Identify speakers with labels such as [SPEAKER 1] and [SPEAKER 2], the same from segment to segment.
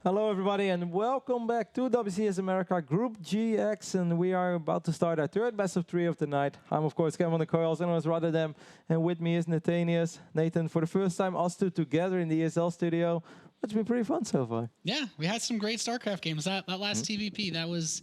[SPEAKER 1] Hello, everybody, and welcome back to WCS America Group GX, and we are about to start our third best of three of the night. I'm, of course, Kevin on the coils, and as Rotterdam, and with me is Nathanius. Nathan, for the first time, us two together in the ESL studio. It's been pretty fun so far.
[SPEAKER 2] Yeah, we had some great StarCraft games. That last TVP, that was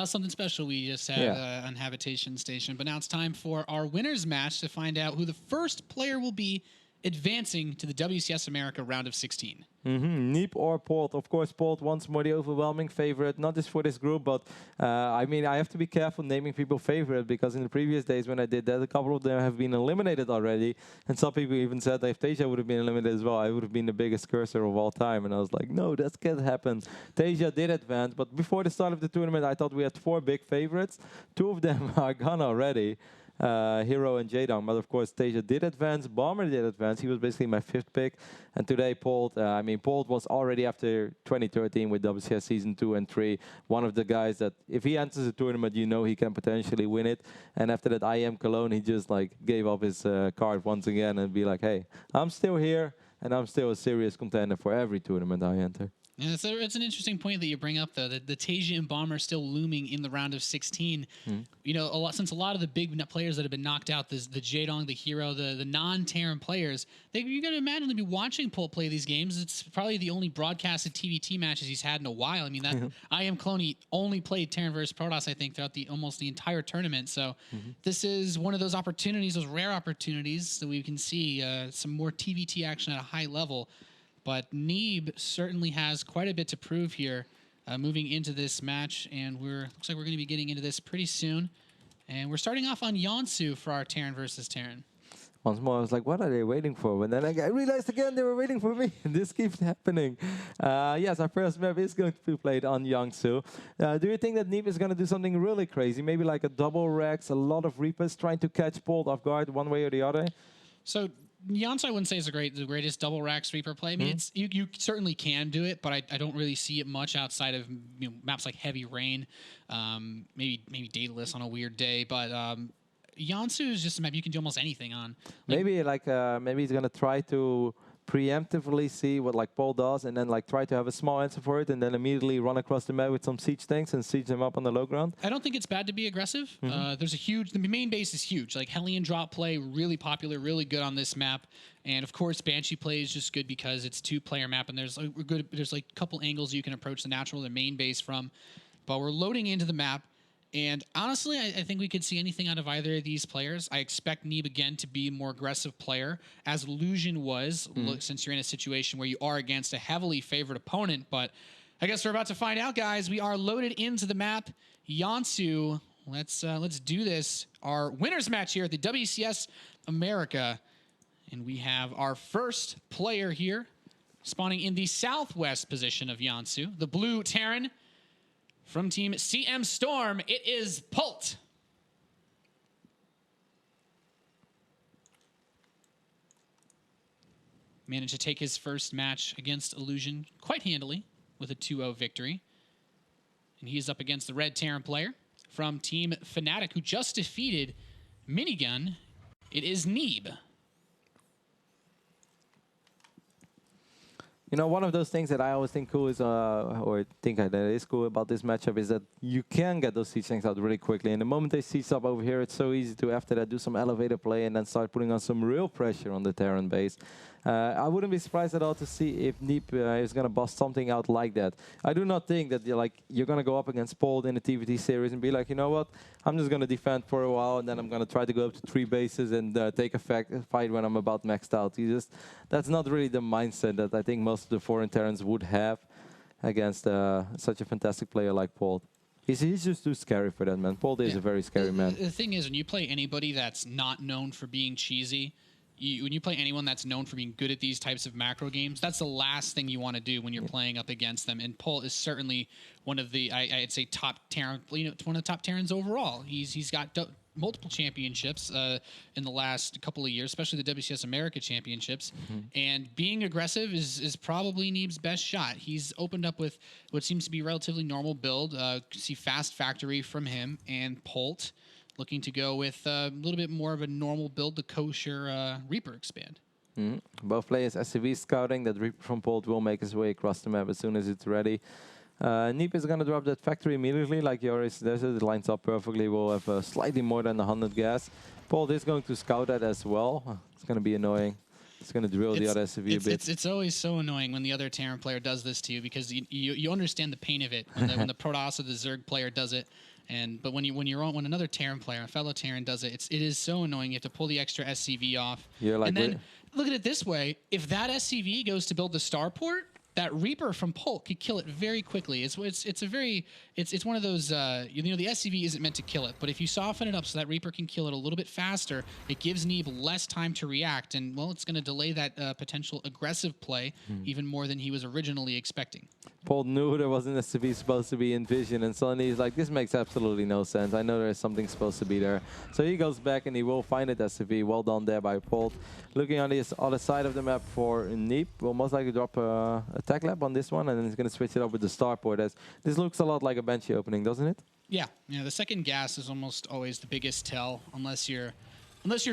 [SPEAKER 2] something special we just had on Habitation Station. But now it's time for our winners match to find out who the first player will be advancing to the WCS America round of 16.
[SPEAKER 1] Neeb or Polt. Of course, Polt once more the overwhelming favorite, not just for this group, but I mean, I have to be careful naming people favorite because in the previous days when I did that, a couple of them have been eliminated already. And some people even said that if Tasia would have been eliminated as well, I would have been the biggest cursor of all time. And I was like, no, that can't happen. Tasia did advance, but before the start of the tournament, I thought we had 4 big favorites. 2 of them are gone already. Hero and Jaedong, but of course Tasia did advance, Bomber did advance, he was basically my 5th pick, and today Polt, Polt was already after 2013 with WCS Season 2 and 3, one of the guys that if he enters the tournament, you know he can potentially win it, and after that IM Cologne, he just like gave up his card once again and be like, hey, I'm still here, and I'm still a serious contender for every tournament I enter.
[SPEAKER 2] Yeah, it's an interesting point that you bring up, though. The Tasia and Bomber still looming in the round of 16. You know, since a lot of the big players that have been knocked out, the Jaedong, the Hero, the non-Terran players, you're going to imagine to be watching Polt play these games. It's probably the only broadcasted TVT matches he's had in a while. I mean, that IM Cloney only played Terran versus Protoss, I think, throughout almost the entire tournament. So this is one of those opportunities, those rare opportunities that we can see some more TVT action at a high level. But Neeb certainly has quite a bit to prove here moving into this match, and looks like we're going to be getting into this pretty soon. And we're starting off on Yeonsu for our Terran versus Terran.
[SPEAKER 1] Once more, I was like, what are they waiting for? And then I realized again they were waiting for me. This keeps happening. Yes, our first map is going to be played on Yeonsu. Do you think that Neeb is going to do something really crazy? Maybe like a double Rex, a lot of Reapers trying to catch Polt off guard one way or the other?
[SPEAKER 2] So Yeonsu I wouldn't say is the greatest double Rax Reaper play. I mean, you certainly can do it, but I don't really see it much outside of maps like Heavy Rain, maybe Daedalus on a weird day. But Yeonsu is just a map you can do almost anything on.
[SPEAKER 1] Maybe he's gonna try to preemptively see what like Polt does, and then like try to have a small answer for it, and then immediately run across the map with some siege tanks and siege them up on the low ground.
[SPEAKER 2] I don't think it's bad to be aggressive. The main base is huge. Like Hellion drop play, really popular, really good on this map. And of course, Banshee play is just good because it's 2-player map, and there's like a couple angles you can approach the main base from. But we're loading into the map. And honestly, I think we could see anything out of either of these players. I expect Neeb again to be a more aggressive player, as Illusion was, since you're in a situation where you are against a heavily favored opponent. But I guess we're about to find out, guys. We are loaded into the map. Yeonsu, let's do this. Our winners match here at the WCS America. And we have our first player here, spawning in the southwest position of Yeonsu, the blue Terran. From Team CM Storm, it is Polt. Managed to take his first match against Illusion quite handily with a 2-0 victory. And he is up against the red Terran player from Team Fnatic, who just defeated Minigun. It is Neeb.
[SPEAKER 1] You know, one of those things that I always think cool is, or think that is cool about this matchup is that you can get those siege tanks out really quickly. And the moment they siege up over here, it's so easy to, after that, do some elevator play and then start putting on some real pressure on the Terran base. I wouldn't be surprised at all to see if Neeb is going to bust something out like that. I do not think that you're going to go up against Polt in the TVT series and be like, you know what, I'm just going to defend for a while and then I'm going to try to go up to 3 bases and take a fight when I'm about maxed out. That's not really the mindset that I think most of the foreign Terrans would have against such a fantastic player like Polt. He's just too scary for that, man. Polt is a very scary man.
[SPEAKER 2] The thing is, when you play anybody that's not known for being cheesy, when you play anyone that's known for being good at these types of macro games, that's the last thing you want to do when you're playing up against them. And Polt is certainly one of the, I'd say, top Terran, one of the top Terrans overall. He's got multiple championships in the last couple of years, especially the WCS America championships. And being aggressive is probably Neeb's best shot. He's opened up with what seems to be a relatively normal build. See Fast Factory from him, and Polt looking to go with a little bit more of a normal build, the kosher Reaper expand.
[SPEAKER 1] Both players SCV scouting. That Reaper from Polt will make his way across the map as soon as it's ready. Neeb is going to drop that factory immediately, like Joris does it. It lines up perfectly. We'll have slightly more than 100 gas. Polt is going to scout that as well. It's going to be annoying. It's going to drill the other SCV a bit.
[SPEAKER 2] It's always so annoying when the other Terran player does this to you, because you understand the pain of it when the Protoss or the Zerg player does it. But when another Terran player, a fellow Terran does it, it is so annoying. You have to pull the extra SCV off.
[SPEAKER 1] You're like,
[SPEAKER 2] and then look at it this way: if that SCV goes to build the starport, that Reaper from Polt could kill it very quickly. It's one of those the SCV isn't meant to kill it, but if you soften it up so that Reaper can kill it a little bit faster, it gives Neeb less time to react, and well, it's going to delay that potential aggressive play even more than he was originally expecting.
[SPEAKER 1] Polt knew there was an SCV supposed to be in vision, and suddenly he's like, this makes absolutely no sense. I know there's something supposed to be there. So he goes back and he will find it SCV. Well done there by Polt. Looking on the other side of the map for Neeb, will most likely drop a attack lab on this one, and then he's going to switch it up with the starport. This looks a lot like a Banshee opening, doesn't it?
[SPEAKER 2] Yeah, the second gas is almost always the biggest tell, unless you're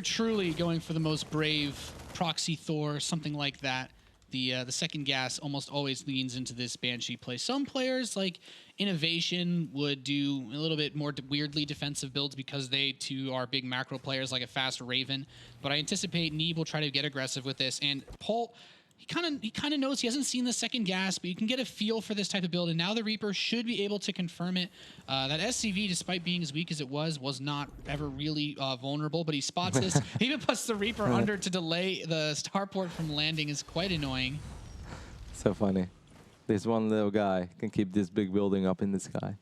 [SPEAKER 2] truly going for the most brave proxy Thor, something like that. The second gas almost always leans into this Banshee play. Some players, like Innovation, would do a little bit more weirdly defensive builds because they too are big macro players, like a fast Raven. But I anticipate Neeb will try to get aggressive with this, and Polt, he kind of knows. He hasn't seen the second gas, but you can get a feel for this type of build, and now the Reaper should be able to confirm it. That SCV, despite being as weak as it was not ever really vulnerable, but he spots this. He even puts the Reaper under to delay the starport from landing. Is quite annoying.
[SPEAKER 1] So funny. This one little guy can keep this big building up in the sky.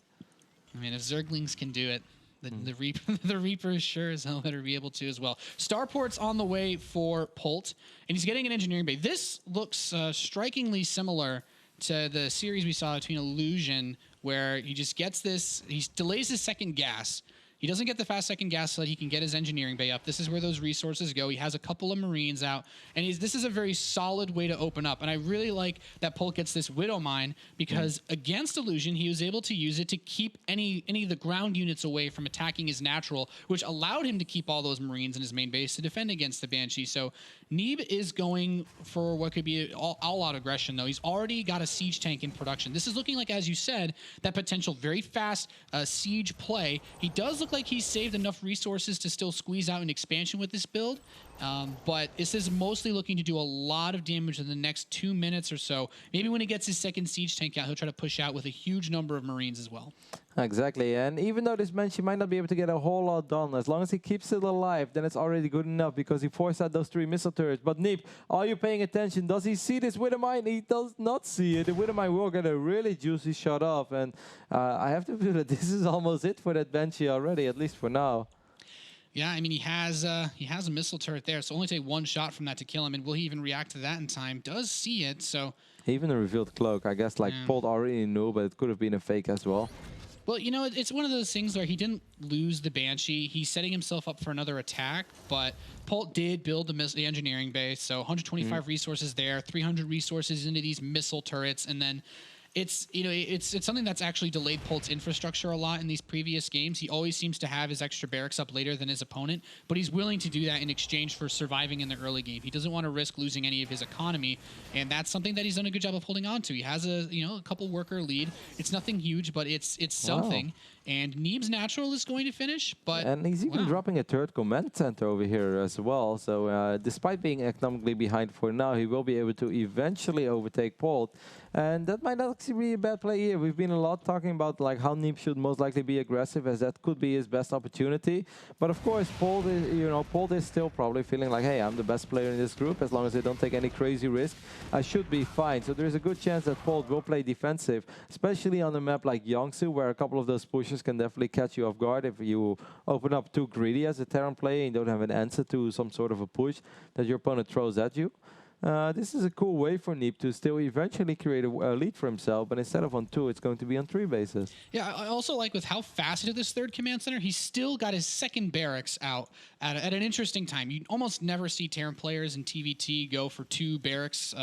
[SPEAKER 2] I mean, if Zerglings can do it, the Reaper sure as hell better be able to as well. Starport's on the way for Polt, and he's getting an engineering bay. This looks strikingly similar to the series we saw between Illusion, where he just gets this, he delays his second gas. He doesn't get the fast second gas so that he can get his engineering bay up. This is where those resources go. He has a couple of Marines out, and this is a very solid way to open up. And I really like that Polt gets this Widow Mine, because against Illusion, he was able to use it to keep any of the ground units away from attacking his natural, which allowed him to keep all those Marines in his main base to defend against the Banshee. So Neeb is going for what could be all-out aggression, though. He's already got a siege tank in production. This is looking like, as you said, that potential very fast siege play. He does look like he's saved enough resources to still squeeze out an expansion with this build, but this is mostly looking to do a lot of damage in the next 2 minutes or so. Maybe when he gets his second siege tank out, he'll try to push out with a huge number of Marines as well.
[SPEAKER 1] Exactly, and even though this Banshee might not be able to get a whole lot done, as long as he keeps it alive, then it's already good enough, because he forced out those 3 missile turrets. But Neeb, are you paying attention? Does he see this Widow Mine? He does not see it. The Widow Mine will get a really juicy shot off, and I have to feel that this is almost it for that Banshee already, at least for now.
[SPEAKER 2] Yeah, I mean, he has a missile turret there, so only take one shot from that to kill him, and will he even react to that in time? Does see it, so...
[SPEAKER 1] Even a revealed cloak, I guess, like Polt already knew, but it could have been a fake as well.
[SPEAKER 2] Well, it's one of those things where he didn't lose the Banshee. He's setting himself up for another attack, but Polt did build the engineering base, so 125 resources there, 300 resources into these missile turrets, and then it's something that's actually delayed Polt's infrastructure a lot in these previous games. He always seems to have his extra barracks up later than his opponent, but he's willing to do that in exchange for surviving in the early game. He doesn't want to risk losing any of his economy, and that's something that he's done a good job of holding on to. He has a couple worker lead. It's nothing huge, but it's something. Wow. And Neeb's natural is going to finish, and
[SPEAKER 1] he's even dropping a third command center over here as well. So despite being economically behind for now, he will be able to eventually overtake Polt. And that might not actually be a bad play here. We've been a lot talking about like how Neeb should most likely be aggressive, as that could be his best opportunity. But of course, Polt is still probably feeling like, hey, I'm the best player in this group. As long as they don't take any crazy risk, I should be fine. So there's a good chance that Polt will play defensive, especially on a map like Yeonsu, where a couple of those pushes can definitely catch you off guard if you open up too greedy as a Terran player and don't have an answer to some sort of a push that your opponent throws at you. This is a cool way for Neeb to still eventually create a lead for himself, but instead of on 2, it's going to be on 3 bases.
[SPEAKER 2] Yeah, I also like with how fast he did this third command center, he's still got his second barracks out. at an interesting time. You almost never see Terran players in TVT go for 2 barracks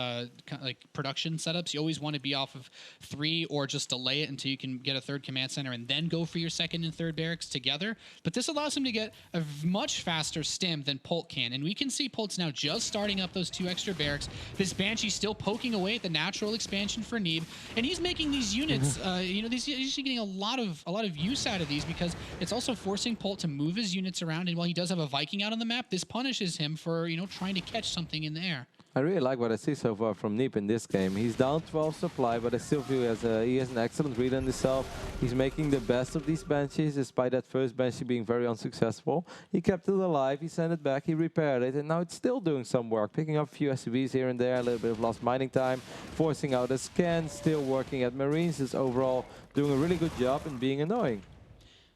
[SPEAKER 2] like production setups. You always want to be off of 3 or just delay it until you can get a 3rd command center and then go for your 2nd and 3rd barracks together. But this allows him to get a much faster stim than Polt can. And we can see Polt's now just starting up those 2 extra barracks. This Banshee still poking away at the natural expansion for Neeb. And he's making these units, you know, he's getting a lot of use out of these because it's also forcing Polt to move his units around. And while he does have a Viking out on the map, this punishes him for, you know, trying to catch something in the air.
[SPEAKER 1] I really like what I see so far from Neeb in this game. He's down 12 supply, but I still feel he has an excellent read on himself. He's making the best of these Banshees, despite that first Banshee being very unsuccessful. He kept it alive, he sent it back, he repaired it, and now it's still doing some work. Picking up a few SCVs here and there, a little bit of lost mining time, forcing out a scan, still working at Marines. Is overall doing a really good job and being annoying.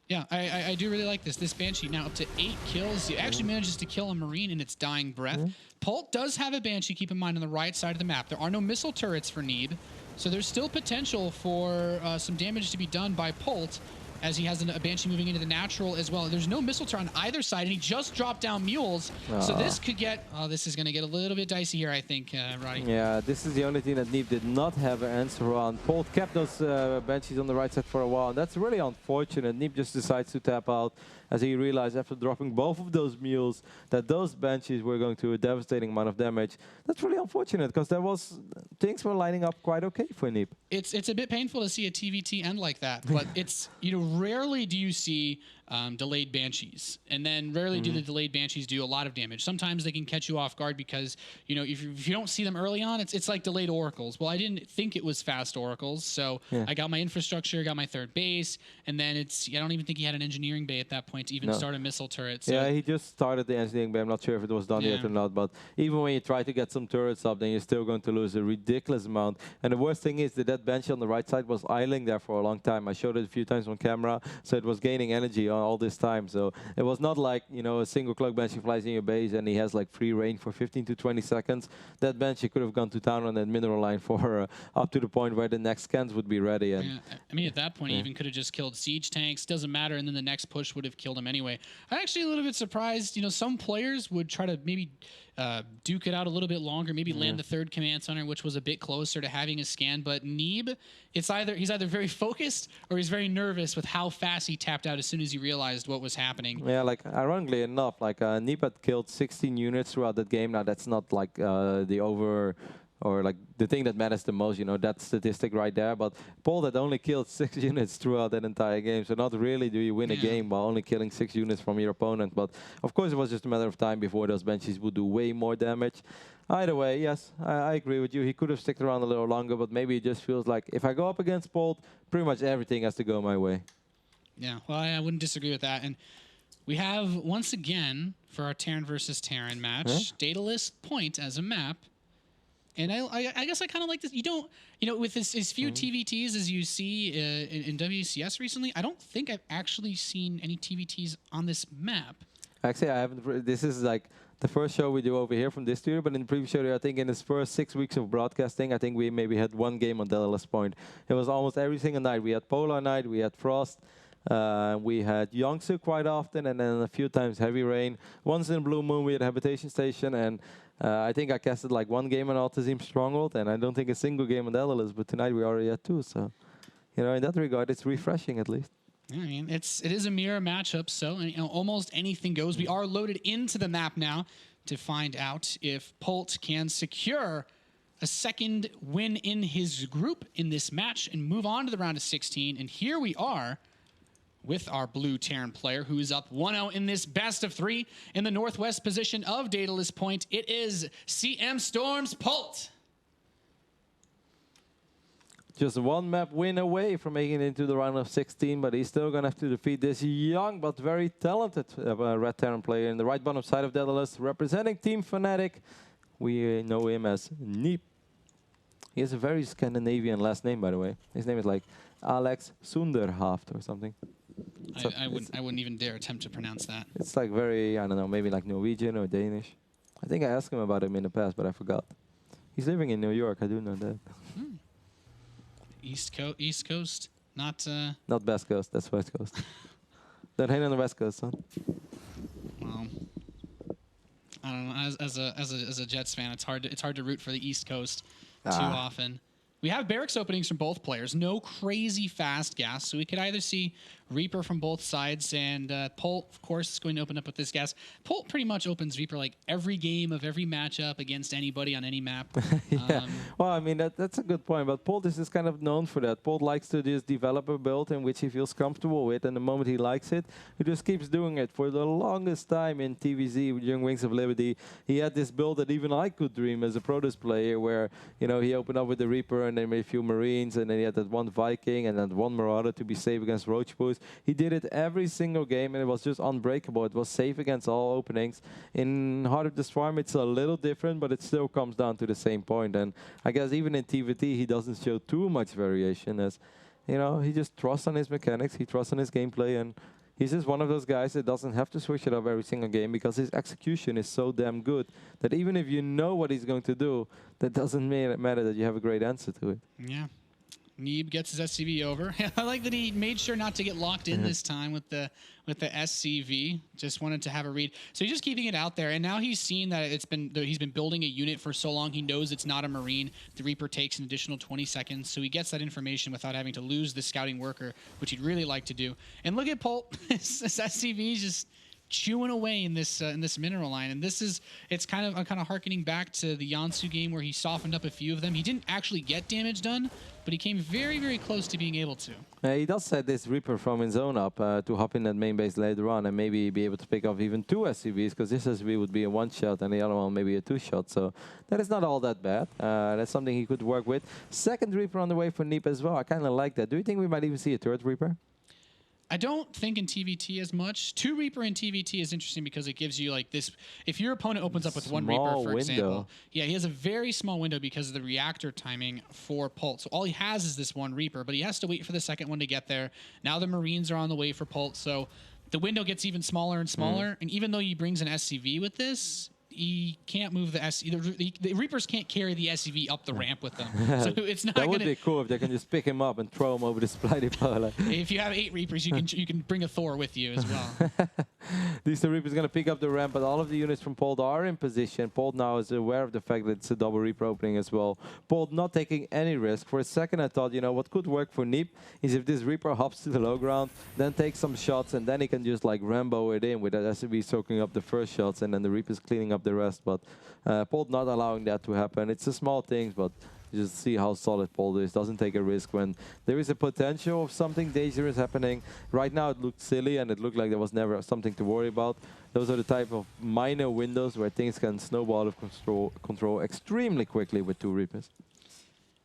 [SPEAKER 2] Yeah, I do really like this. This Banshee now up to 8 kills. He actually manages to kill a Marine in its dying breath. Polt does have a Banshee, keep in mind, on the right side of the map. There are no missile turrets for Neeb, so there's still potential for some damage to be done by Polt, as he has a Banshee moving into the natural as well. There's no missile turret on either side, and he just dropped down mules. So this could get, this is going to get a little bit dicey here, I think, Roddy.
[SPEAKER 1] Yeah, this is the only thing that Neeb did not have an answer on. Polt kept those Banshees on the right side for a while, and that's really unfortunate. Neeb just decides to tap out as he realized after dropping both of those mules that those Banshees were going to do a devastating amount of damage. That's really unfortunate because things were lining up quite okay for Neeb.
[SPEAKER 2] It's a bit painful to see a TVT end like that, but it's, you know, rarely do you see delayed Banshees, and then rarely do the delayed Banshees do a lot of damage. Sometimes they can catch you off guard because, you know, if you don't see them early on, it's like delayed oracles. Well, I didn't think it was fast oracles, so I got my infrastructure, got my 3rd base, and then I don't even think he had an engineering bay at that point to even start a missile turret. So.
[SPEAKER 1] Yeah, he just started the engineering bay. I'm not sure if it was done yet or not, but even when you try to get some turrets up, then you're still going to lose a ridiculous amount. And the worst thing is that Banshee on the right side was idling there for a long time. I showed it a few times on camera, so it was gaining energy all this time. So it was not like, you know, a single cloak Banshee flies in your base and he has like free reign for 15 to 20 seconds. That Banshee could have gone to town on that mineral line for up to the point where the next scans would be ready. And
[SPEAKER 2] yeah, I mean, at that point, he even could have just killed siege tanks. Doesn't matter. And then the next push would have killed him anyway. I'm actually a little bit surprised. You know, some players would try to maybe duke it out a little bit longer, maybe land the 3rd command center, which was a bit closer to having a scan. But Neeb, he's either very focused or he's very nervous with how fast he tapped out as soon as he realized what was happening.
[SPEAKER 1] Yeah, like ironically enough, like Neeb had killed 16 units throughout that game. Now that's not like the thing that matters the most, you know, that statistic right there. But Polt had only killed 6 units throughout that entire game. So not really do you win a game by only killing 6 units from your opponent. But of course, it was just a matter of time before those Banshees would do way more damage. Either way, yes, I agree with you. He could have stuck around a little longer, but maybe it just feels like if I go up against Polt, pretty much everything has to go my way. Yeah,
[SPEAKER 2] well, I wouldn't disagree with that. And we have, once again, for our Terran versus Terran match, Daedalus Point as a map. And I guess I kind of like this. You don't, you know, with as few TVTs as you see in WCS recently, I don't think I've actually seen any TVTs on this map.
[SPEAKER 1] Actually, I haven't. This is like the first show we do over here from this studio, but in the previous show, I think in his first 6 weeks of broadcasting, I think we maybe had 1 game on Daedalus Point. It was almost every single night. We had Polar Night, we had Frost, we had Yeonsu quite often, and then a few times Heavy Rain. Once in a blue moon, we had Habitation Station, and I think I casted like 1 game on Altazim Stronghold, and I don't think a single game on Daedalus, but tonight we already had 2, so, you know, in that regard, it's refreshing at least.
[SPEAKER 2] Yeah, I mean, it is a mirror matchup, so you know, almost anything goes. We are loaded into the map now to find out if Polt can secure a 2nd win in his group in this match and move on to the round of 16. And here we are with our blue Terran player who is up 1-0 in this best of 3 in the northwest position of Daedalus Point. It is CM Storm's Polt.
[SPEAKER 1] Just 1 map win away from making it into the round of 16, but he's still going to have to defeat this young but very talented Red Terran player in the right bottom side of Daedalus, representing Team Fnatic. We know him as Neeb. He has a very Scandinavian last name, by the way. His name is like Alex Sunderhaft or something.
[SPEAKER 2] I wouldn't even dare attempt to pronounce that.
[SPEAKER 1] It's like very, I don't know, maybe like Norwegian or Danish. I think I asked him about him in the past, but I forgot. He's living in New York, I do know that.
[SPEAKER 2] East Coast, not
[SPEAKER 1] Not West Coast, that's West Coast. Don't hate on the West Coast, son.
[SPEAKER 2] Well, I don't know. As a Jets fan, it's hard to root for the East Coast too often. We have barracks openings from both players. No crazy fast gas, so we could either see Reaper from both sides, and Polt, of course, is going to open up with this gas. Polt pretty much opens Reaper like every game of every matchup against anybody on any map.
[SPEAKER 1] Yeah. Well, I mean, that's a good point, but Polt is just kind of known for that. Polt likes to just develop a build in which he feels comfortable with, and the moment he likes it, he just keeps doing it. For the longest time in TVZ, during Wings of Liberty, he had this build that even I could dream as a Protoss player, where, you know, he opened up with the Reaper, and then made a few Marines, and then he had that one Viking, and then one Marauder to be safe against Roach Boost. He did it every single game, and it was just unbreakable. It was safe against all openings. In Heart of the Swarm, it's a little different, but it still comes down to the same point. And I guess even in TVT, he doesn't show too much variation, as, you know, he just trusts on his mechanics, he trusts on his gameplay, and he's just one of those guys that doesn't have to switch it up every single game because his execution is so damn good that even if you know what he's going to do, that doesn't matter that you have a great answer to it.
[SPEAKER 2] Yeah. Neeb gets his SCV over. I like that he made sure not to get locked in this time with the SCV. Just wanted to have a read. So he's just keeping it out there, and now he's seen that he's been building a unit for so long. He knows it's not a Marine. The Reaper takes an additional 20 seconds, so he gets that information without having to lose the scouting worker, which he'd really like to do. And look at Polt. This SCV is just chewing away in this mineral line, and it's kind of harkening back to the Yeonsu game where he softened up a few of them. He didn't actually get damage done, but he came very, very close to being able to.
[SPEAKER 1] He does set this Reaper from his own up to hop in that main base later on and maybe be able to pick off even 2 SCVs, because this SCV would be a 1-shot and the other one maybe a 2-shot. So that is not all that bad. That's something he could work with. Second Reaper on the way for Neeb as well. I kind of like that. Do you think we might even see a third Reaper?
[SPEAKER 2] I don't think in TVT as much. 2 Reaper in TVT is interesting because it gives you like this. If your opponent opens up with 1 Reaper, for example, yeah, he has a very small window because of the reactor timing for Polt. So all he has is this 1 Reaper, but he has to wait for the second one to get there. Now the Marines are on the way for Polt, so the window gets even smaller and smaller. And even though he brings an SCV with this, he can't move the SCV. The Reapers can't carry the SCV up the ramp with them. So it's not.
[SPEAKER 1] That would be cool if they can just pick him up and throw him over the supply depot.
[SPEAKER 2] If you have 8 Reapers, you can bring a Thor with you as well.
[SPEAKER 1] These 2 Reapers going to pick up the ramp, but all of the units from Polt are in position. Polt now is aware of the fact that it's a double Reaper opening as well. Polt not taking any risk. For a second, I thought, you know, what could work for Neeb is if this Reaper hops to the low ground, then takes some shots, and then he can just like Rambo it in with that SCV soaking up the first shots, and then the Reapers cleaning up the rest. But Polt not allowing that to happen. It's a small thing, but you just see how solid Polt is. Doesn't take a risk when there is a potential of something dangerous happening. Right now it looked silly and it looked like there was never something to worry about. Those are the type of minor windows where things can snowball out of control extremely quickly with 2 Reapers.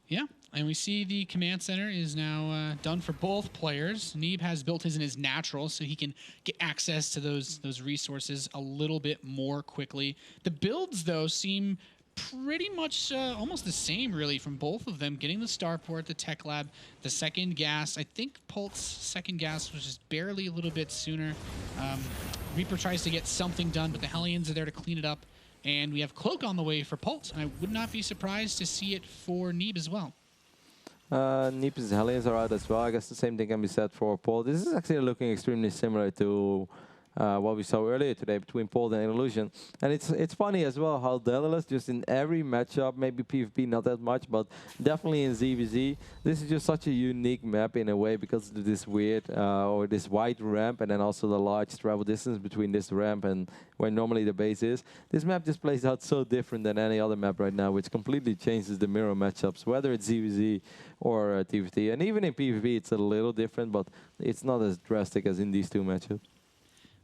[SPEAKER 2] Yeah, and we see the command center is now done for both players. Neeb has built his in his natural, so he can get access to those resources a little bit more quickly. The builds, though, seem pretty much almost the same, really, from both of them. Getting the starport, the tech lab, the second gas. I think Polt's second gas was just barely a little bit sooner. Reaper tries to get something done, but the Hellions are there to clean it up. And we have Cloak on the way for Polt, and I would not be surprised to see it for Neeb as well.
[SPEAKER 1] Neeb's Hellions are out as well. I guess the same thing can be said for Polt. This is actually looking extremely similar to what we saw earlier today between Polt and Illusion. And it's funny as well how Daedalus, just in every matchup, maybe PvP not that much, but definitely in ZVZ, this is just such a unique map in a way because of this weird or this wide ramp, and then also the large travel distance between this ramp and where normally the base is. This map just plays out so different than any other map right now, which completely changes the mirror matchups, whether it's ZVZ or TVT. And even in PvP, it's a little different, but it's not as drastic as in these 2 matchups.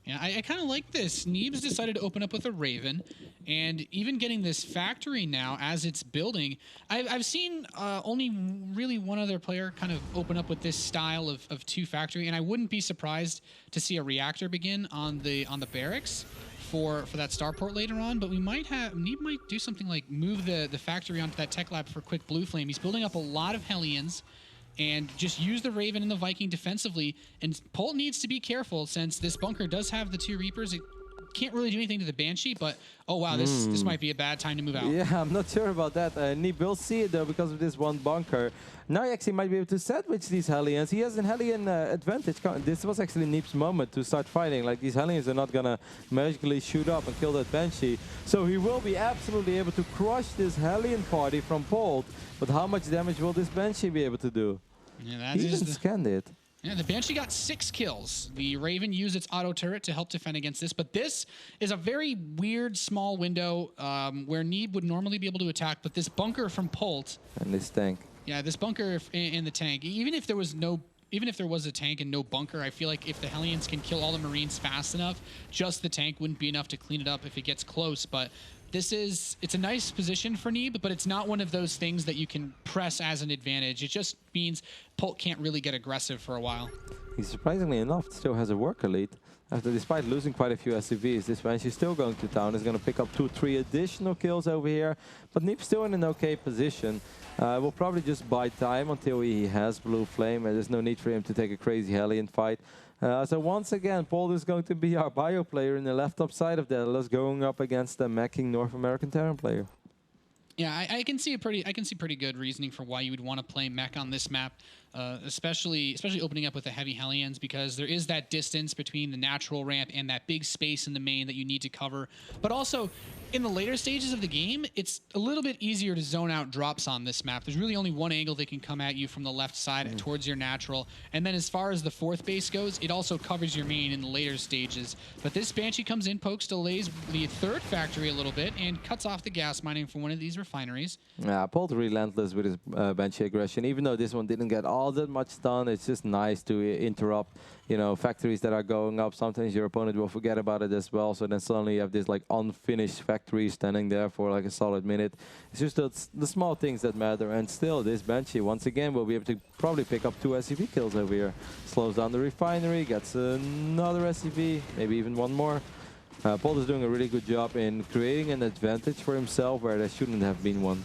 [SPEAKER 2] Yeah, I kind of like this. Neeb's decided to open up with a Raven, and even getting this factory now as it's building. I've seen only really one other player kind of open up with this style of 2 factory, and I wouldn't be surprised to see a reactor begin on the barracks for that starport later on. But we might have Neeb might do something like move the factory onto that tech lab for quick blue flame. He's building up a lot of Hellions, and just use the Raven and the Viking defensively. And Polt needs to be careful since this bunker does have the 2 Reapers. It can't really do anything to the Banshee, but oh wow, this might be a bad time to move out.
[SPEAKER 1] Yeah, I'm not sure about that. Neeb will see it though because of this one bunker. Now he actually might be able to sandwich these Hellions. He has an Hellion advantage. This was actually Neeb's moment to start fighting. Like, these Hellions are not gonna magically shoot up and kill that Banshee. So he will be absolutely able to crush this Hellion party from Polt. But how much damage will this Banshee be able to do?
[SPEAKER 2] Yeah,
[SPEAKER 1] he even scanned it.
[SPEAKER 2] Yeah, the Banshee got 6 kills. The Raven used its auto turret to help defend against this, but this is a very weird small window where Neeb would normally be able to attack, but this bunker from Polt...
[SPEAKER 1] And this tank.
[SPEAKER 2] Yeah, this bunker in the tank, even if there was a tank and no bunker, I feel like if the Hellions can kill all the Marines fast enough, just the tank wouldn't be enough to clean it up if it gets close, but... It's a nice position for Neeb, but it's not one of those things that you can press as an advantage. It just means Polt can't really get aggressive for a while.
[SPEAKER 1] He surprisingly enough still has a worker lead. Despite losing quite a few SCVs, this Banshee still going to town. Is going to pick up 2-3 additional kills over here. But Neeb's still in an okay position. We'll probably just buy time until he has Blue Flame. And there's no need for him to take a crazy Hellion fight. So once again, Polt is going to be our bio player in the left top side of Daedalus, going up against the macking North American Terran player.
[SPEAKER 2] Yeah, I can see pretty good reasoning for why you would want to play mech on this map, especially opening up with the heavy Hellions, because there is that distance between the natural ramp and that big space in the main that you need to cover. But also, in the later stages of the game, it's a little bit easier to zone out drops on this map. There's really only one angle that can come at you from the left side towards your natural. And then as far as the 4th base goes, it also covers your main in the later stages. But this Banshee comes in, pokes, delays the 3rd factory a little bit, and cuts off the gas mining for one of these refineries.
[SPEAKER 1] Yeah, Polt relentless with his Banshee aggression. Even though this one didn't get all that much done, it's just nice to interrupt, you know, factories that are going up. Sometimes your opponent will forget about it as well. So then suddenly you have this like unfinished factory standing there for like a solid minute. It's just the small things that matter. And still, this Banshee once again will be able to probably pick up 2 SCV kills over here. Slows down the refinery, gets another SCV, maybe even one more. Polt is doing a really good job in creating an advantage for himself where there shouldn't have been one.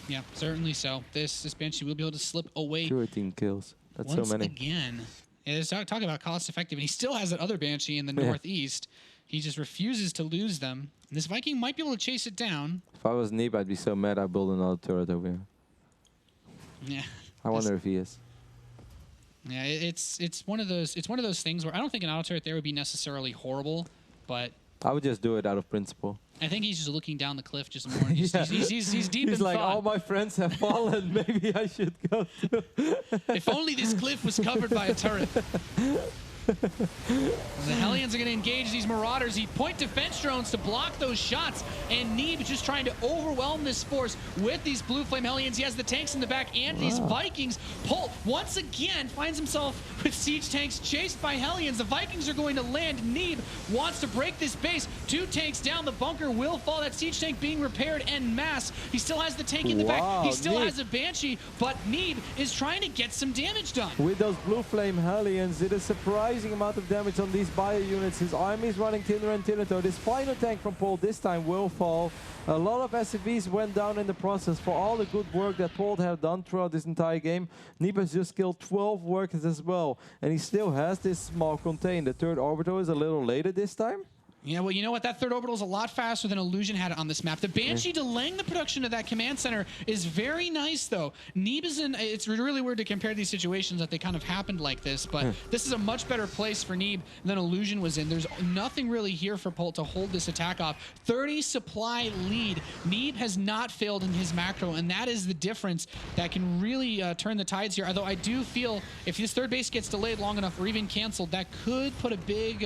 [SPEAKER 2] Yeah, certainly so. This Banshee will be able to slip away.
[SPEAKER 1] 13 kills. That's
[SPEAKER 2] once
[SPEAKER 1] so many.
[SPEAKER 2] Again. Yeah, talk about cost effective, and he still has that other Banshee in the northeast. He just refuses to lose them. And this Viking might be able to chase it down.
[SPEAKER 1] If I was Neeb, I'd be so mad I built another turret over here.
[SPEAKER 2] Yeah.
[SPEAKER 1] I wonder if he is.
[SPEAKER 2] Yeah, it's one of those things where I don't think an auto turret there would be necessarily horrible, but
[SPEAKER 1] I would just do it out of principle.
[SPEAKER 2] I think he's just looking down the cliff just more. He's deep in
[SPEAKER 1] like,
[SPEAKER 2] thought.
[SPEAKER 1] all my friends have fallen. Maybe I should go too.
[SPEAKER 2] If only this cliff was covered by a turret. The Hellions are going to engage these Marauders. He point defense drones to block those shots, and Neeb is just trying to overwhelm this force with these Blue Flame Hellions. He has the tanks in the back and these Vikings. Polt once again finds himself with siege tanks chased by Hellions. The Vikings are going to land. Neeb wants to break this base. 2 tanks down. The bunker will fall. That siege tank being repaired en masse. He still has the tank in the back. He still has a Banshee, but Neeb is trying to get some damage done.
[SPEAKER 1] With those Blue Flame Hellions, it is surprising amount of damage on these bio units. His army is running Tinder and Tinato. This final tank from Polt this time will fall. A lot of SCVs went down in the process for all the good work that Polt have done throughout this entire game. Neeb has just killed 12 workers as well, and he still has this small contain. The 3rd orbital is a little later this time.
[SPEAKER 2] Yeah, well, you know what? That 3rd orbital is a lot faster than Illusion had it on this map. The Banshee delaying the production of that command center is very nice, though. Neeb is in... It's really weird to compare these situations that they kind of happened like this, but this is a much better place for Neeb than Illusion was in. There's nothing really here for Polt to hold this attack off. 30 supply lead. Neeb has not failed in his macro, and that is the difference that can really turn the tides here. Although I do feel if this 3rd base gets delayed long enough or even canceled, that could put a big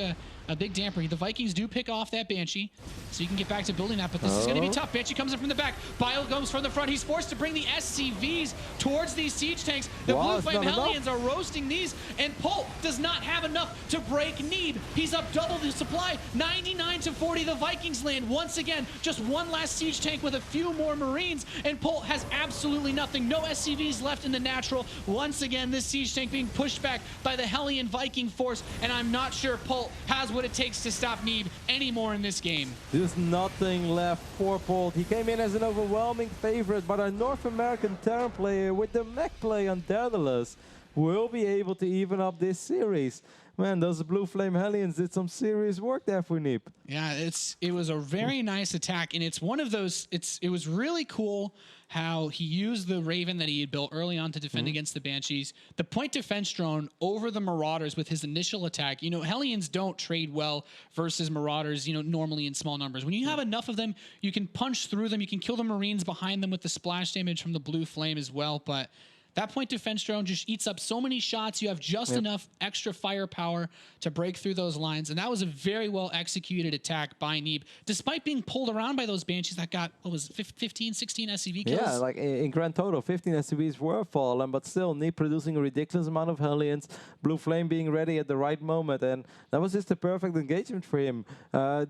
[SPEAKER 2] damper. The Vikings do pick off that Banshee, so you can get back to building that, but this is going to be tough. Banshee comes in from the back. Bio comes from the front. He's forced to bring the SCVs towards these siege tanks. The Blue Flame Hellions are roasting these, and Polt does not have enough to break Neeb. He's up double the supply. 99-40, the Vikings land once again. Just one last siege tank with a few more Marines, and Polt has absolutely nothing. No SCVs left in the natural. Once again, this siege tank being pushed back by the Hellion Viking force, and I'm not sure Polt has what it takes to stop Neeb anymore in this game.
[SPEAKER 1] There's nothing left for Polt. He came in as an overwhelming favorite, but our North American Terran player with the mech play on Daedalus will be able to even up this series. Man, those blue flame Hellions did some serious work there for Neeb.
[SPEAKER 2] Yeah, it was a very nice attack, and it's one of those. It was really cool how he used the Raven that he had built early on to defend against the Banshees, the point defense drone over the Marauders with his initial attack. You know, Hellions don't trade well versus Marauders, you know, normally in small numbers. When you have enough of them, you can punch through them. You can kill the Marines behind them with the splash damage from the blue flame as well, but that point defense drone just eats up so many shots. You have just enough extra firepower to break through those lines. And that was a very well executed attack by Neeb, despite being pulled around by those Banshees that got, what was it, 15, 16 SCV kills?
[SPEAKER 1] Yeah, like in grand total, 15 SCVs were fallen, but still Neeb producing a ridiculous amount of Hellions, Blue Flame being ready at the right moment. And that was just the perfect engagement for him.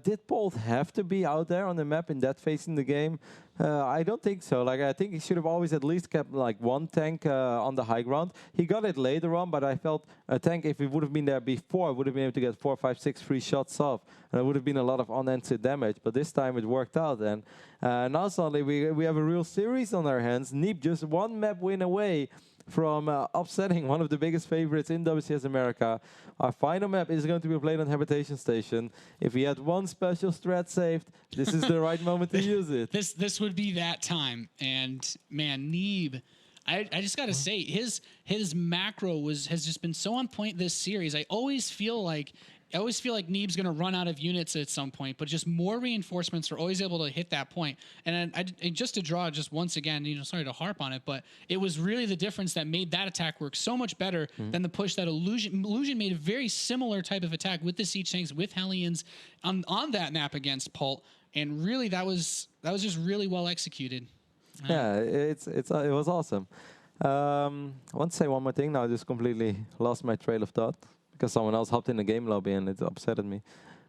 [SPEAKER 1] Did Polt have to be out there on the map in that phase in the game? I don't think so. Like, I think he should have always at least kept like one tank on the high ground. He got it later on, but I felt a tank, if he would have been there before, would have been able to get 4, 5, 6 free shots off. And it would have been a lot of unanswered damage. But this time it worked out. And now suddenly we have a real series on our hands. Neeb just one map win away from upsetting one of the biggest favorites in WCS America. Our final map is going to be played on Habitation Station. If he had one special strat saved, this is the right moment to use it.
[SPEAKER 2] This would be that time. And man, Neeb, I just got to say, his macro has just been so on point this series. I always feel like Neeb's going to run out of units at some point, but just more reinforcements are always able to hit that point. And just to draw, just once again, you know, sorry to harp on it, but it was really the difference that made that attack work so much better than the push that Illusion made a very similar type of attack with the siege tanks, with Hellions on that map against Polt. And really, that was just really well executed.
[SPEAKER 1] Yeah, it was awesome. I want to say one more thing. Now I just completely lost my trail of thought, because someone else hopped in the game lobby and it upsetted me.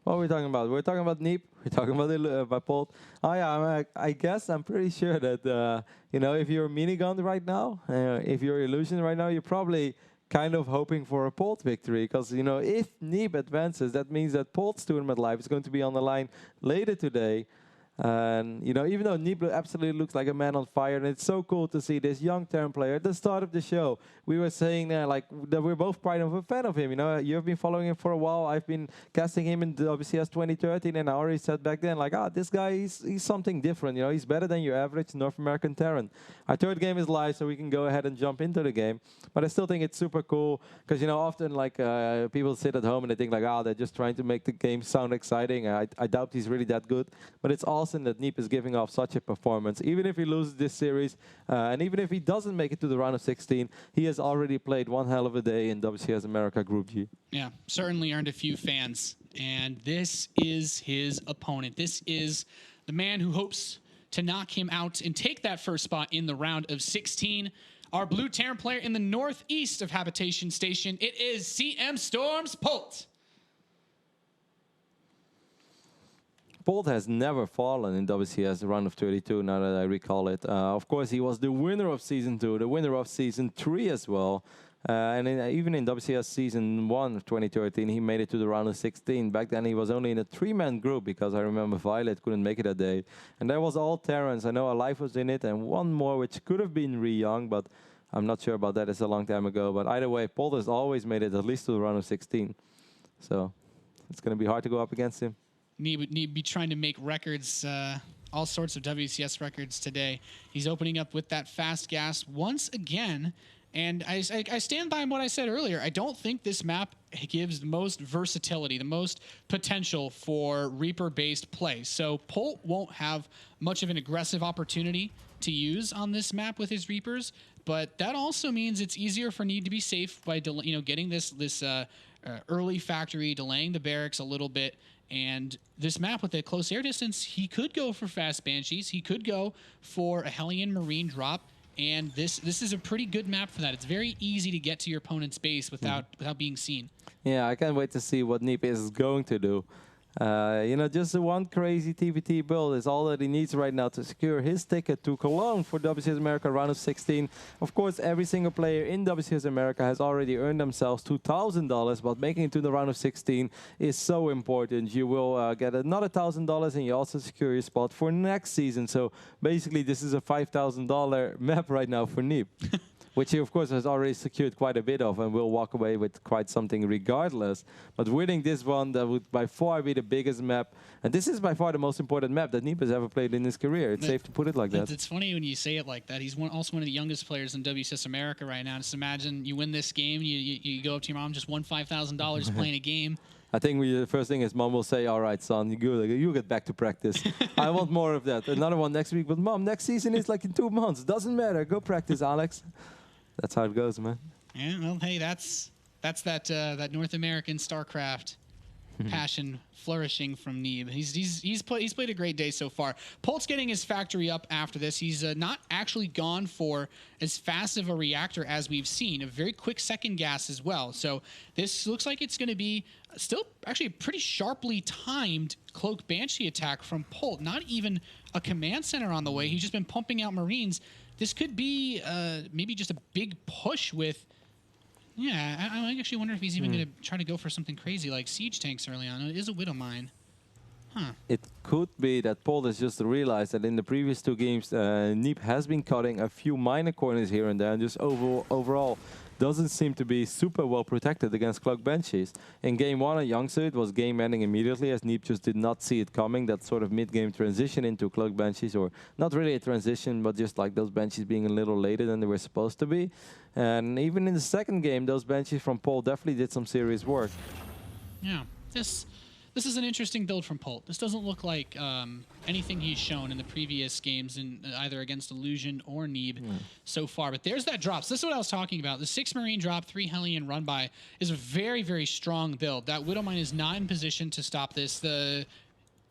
[SPEAKER 1] What were we talking about? We're talking about Neeb. We're talking about Polt. Oh yeah, I guess I'm pretty sure that you know, if you're a minigun right now, if you're Illusion right now, you're probably kind of hoping for a Polt victory, because you know, if Neeb advances, that means that Polt's tournament life is going to be on the line later today. And, you know, even though Neeb absolutely looks like a man on fire, and it's so cool to see this young Terran player. At the start of the show, we were saying like that we're both quite of a fan of him. You know, you've been following him for a while. I've been casting him in WCS 2013, and I already said back then, like, this guy, he's something different. You know, he's better than your average North American Terran. Our third game is live, so we can go ahead and jump into the game. But I still think it's super cool, because, you know, often, like, people sit at home and they think, like, they're just trying to make the game sound exciting. I doubt he's really that good. But it's awesome that Neeb is giving off such a performance. Even if he loses this series, and even if he doesn't make it to the round of 16, he has already played one hell of a day in WCS America Group G. Yeah,
[SPEAKER 2] certainly earned a few fans. And this is his opponent. This is the man who hopes to knock him out and take that first spot in the round of 16. Our blue Terran player in the northeast of Habitation Station, it is CM Storm's Polt.
[SPEAKER 1] Polt has never fallen in WCS round of 32, now that I recall it. Of course, he was the winner of Season 2, the winner of Season 3 as well. And even in WCS Season 1 of 2013, he made it to the round of 16. Back then, he was only in a 3-man group, because I remember Violet couldn't make it that day. And that was all Terrans. I know Alive was in it, and one more, which could have been Ri Young, but I'm not sure about that. It's a long time ago. But either way, Polt has always made it at least to the round of 16. So it's going to be hard to go up against him.
[SPEAKER 2] Neeb be trying to make records, all sorts of WCS records today. He's opening up with that fast gas once again. And I stand by what I said earlier. I don't think this map gives the most versatility, the most potential for Reaper-based play. So Polt won't have much of an aggressive opportunity to use on this map with his Reapers. But that also means it's easier for Neeb to be safe by getting this early factory, delaying the barracks a little bit. And this map with a close air distance, he could go for fast Banshees. He could go for a Hellion Marine drop. And this is a pretty good map for that. It's very easy to get to your opponent's base without being seen.
[SPEAKER 1] Yeah, I can't wait to see what Neeb is going to do. You know, just one crazy TVT build is all that he needs right now to secure his ticket to Cologne for WCS America round of 16. Of course, every single player in WCS America has already earned themselves $2,000, but making it to the round of 16 is so important. You will get another $1,000, and you also secure your spot for next season. So basically, this is a $5,000 map right now for Neeb. which he, of course, has already secured quite a bit of and will walk away with quite something regardless. But winning this one, that would by far be the biggest map. And this is by far the most important map that Neeb has ever played in his career. It's safe to put it like that.
[SPEAKER 2] It's funny when you say it like that. He's also one of the youngest players in WCS America right now. Just imagine you win this game, you go up to your mom, just won $5,000 playing a game.
[SPEAKER 1] I think the first thing is mom will say, all right, son, you get back to practice. I want more of that. Another one next week. But mom, next season is like in 2 months. Doesn't matter. Go practice, Alex. That's how it goes, man.
[SPEAKER 2] Yeah, well, hey, that's that North American StarCraft passion flourishing from Neeb. He's played a great day so far. Polt's getting his factory up after this. He's not actually gone for as fast of a reactor as we've seen. A very quick second gas as well. So this looks like it's going to be still actually a pretty sharply timed Cloak Banshee attack from Polt. Not even a command center on the way. He's just been pumping out Marines. This could be maybe just a big push with... Yeah, I actually wonder if he's even going to try to go for something crazy like siege tanks early on. It is a Widow Mine. Huh.
[SPEAKER 1] It could be that Polt has just realized that in the previous 2 games, Neeb has been cutting a few minor corners here and there, and just overall doesn't seem to be super well protected against Cloak Banshees. In game 1 at Yeonsu, it was game ending immediately as Neeb just did not see it coming. That sort of mid-game transition into Cloak Banshees, or not really a transition, but just like those Banshees being a little later than they were supposed to be. And even in the second game, those Banshees from Polt definitely did some serious work.
[SPEAKER 2] Yeah, this is an interesting build from Polt. This doesn't look like anything he's shown in the previous games, in either against Illusion or Neeb so far. But there's that drop. So this is what I was talking about. The 6 Marine drop, 3 Hellion run by is a very, very strong build. That Widow Mine is not in position to stop this. The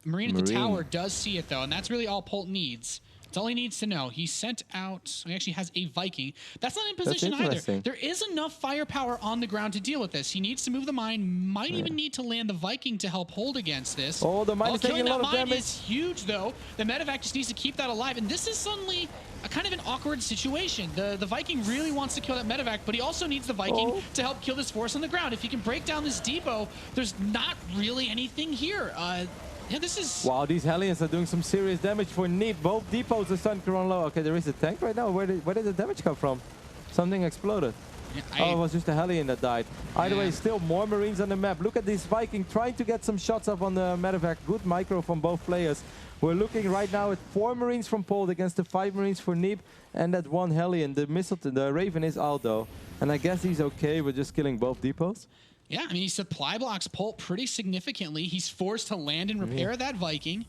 [SPEAKER 2] Marine at the tower does see it, though, and that's really all Polt needs. That's all he needs to know. He sent out... He actually has a Viking. That's not in position either. There is enough firepower on the ground to deal with this. He needs to move the mine. Might even need to land the Viking to help hold against this.
[SPEAKER 1] Oh, the mine is taking a lot of damage.
[SPEAKER 2] Is huge, though. The medevac just needs to keep that alive. And this is suddenly a kind of an awkward situation. The Viking really wants to kill that medevac, but he also needs the Viking to help kill this force on the ground. If he can break down this depot, there's not really anything here. Yeah, this is...
[SPEAKER 1] Wow, these Hellions are doing some serious damage for Neeb. Both depots are starting to run low. Okay, there is a tank right now. Where did the damage come from? Something exploded. Yeah, it was just a Hellion that died. Either way, still more Marines on the map. Look at this Viking trying to get some shots up on the medevac. Good micro from both players. We're looking right now at 4 Marines from Polt against the 5 Marines for Neeb and that 1 Hellion. The Raven is out though. And I guess he's okay with just killing both depots.
[SPEAKER 2] Yeah, I mean, he supply blocks Polt pretty significantly. He's forced to land and repair that Viking.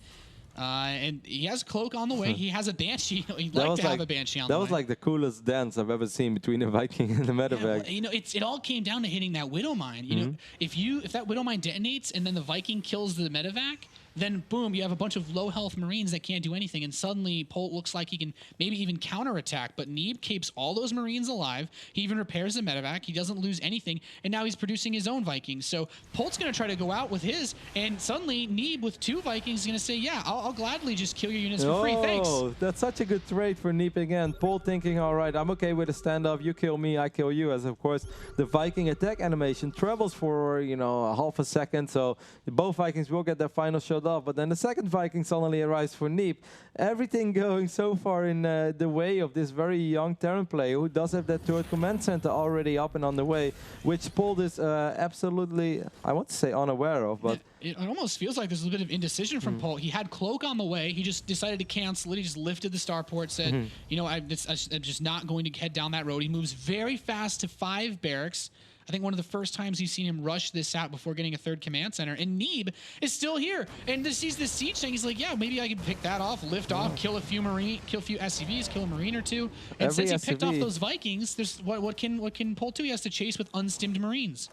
[SPEAKER 2] And he has a Cloak on the way. He has a Banshee. He'd like to have a Banshee on the way.
[SPEAKER 1] That was like the coolest dance I've ever seen between a Viking and a medevac.
[SPEAKER 2] Yeah, well, you know, it all came down to hitting that Widow Mine. You know, if that Widow Mine detonates and then the Viking kills the medevac, then boom, you have a bunch of low health Marines that can't do anything, and suddenly Polt looks like he can maybe even counterattack. But Neeb keeps all those Marines alive. He even repairs the medevac. He doesn't lose anything, and now he's producing his own Vikings. So Polt's going to try to go out with his, and suddenly Neeb with 2 Vikings is going to say, yeah, I'll gladly just kill your units for free. Thanks.
[SPEAKER 1] Oh, that's such a good trade for Neeb again. Polt thinking, all right, I'm okay with a standoff. You kill me, I kill you. As of course, the Viking attack animation travels for, you know, a half a second. So both Vikings will get their final shot off, but then the second Viking suddenly arrives for Neeb. Everything going so far in the way of this very young Terran player who does have that turret command center already up and on the way, which Polt is absolutely, I want to say, unaware of. But
[SPEAKER 2] it almost feels like there's a bit of indecision from Polt. He had Cloak on the way. He just decided to cancel it. He just lifted the starport, said, you know, I'm just not going to head down that road. He moves very fast to 5 barracks. I think one of the first times you've seen him rush this out before getting a 3rd command center. And Neeb is still here. And sees this siege thing. He's like, yeah, maybe I can pick that off, lift off, kill a few SCVs, kill a Marine or 2. And since he picked off those Vikings, there's what can Polt do? He has to chase with unstimmed Marines.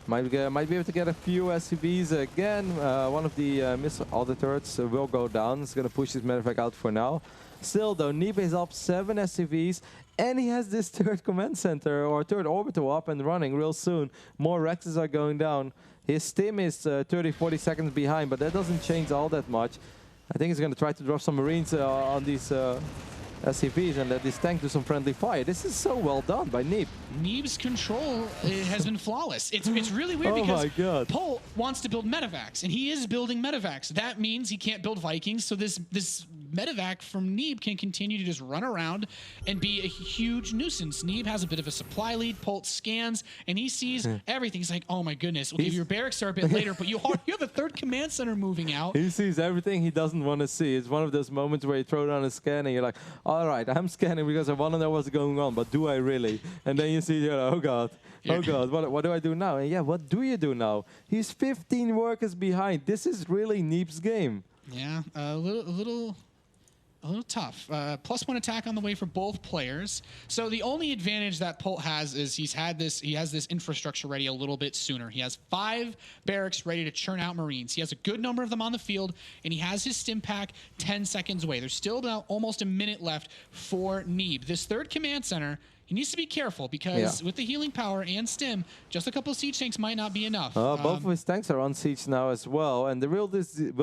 [SPEAKER 1] Might be able to get a few SCVs again. One of the missile auto turrets will go down. It's going to push his medevac out for now. Still, though, Neeb is up 7 SCVs, and he has this 3rd command center or 3rd orbital up and running real soon. More Rexes are going down. His stim is 30-40 seconds behind, but that doesn't change all that much. I think he's going to try to drop some Marines on these SCVs and let this tank do some friendly fire. This is so well done by Neeb.
[SPEAKER 2] Neeb's control has been flawless. It's really weird because Polt wants to build medevacs, and he is building medevacs. That means he can't build Vikings, so this medevac from Neeb can continue to just run around and be a huge nuisance. Neeb has a bit of a supply lead. Polt scans, and he sees everything. He's like, oh my goodness. Okay, your barracks are a bit later, but you have a third command center moving out.
[SPEAKER 1] He sees everything he doesn't want to see. It's one of those moments where you throw down a scan and you're like, all right, I'm scanning because I want to know what's going on, but do I really? And then you see, you're like, oh God. Oh God, what do I do now? And yeah, what do you do now? He's 15 workers behind. This is really Neeb's game.
[SPEAKER 2] Yeah, a little tough. +1 attack on the way for both players. So the only advantage that Polt has is he has this infrastructure ready a little bit sooner. He has 5 barracks ready to churn out Marines. He has a good number of them on the field, and he has his stim pack 10 seconds away. There's still about almost a minute left for Neeb. This third command center, he needs to be careful because with the healing power and stim, just a couple of siege tanks might not be enough.
[SPEAKER 1] Both of his tanks are on siege now as well, and there will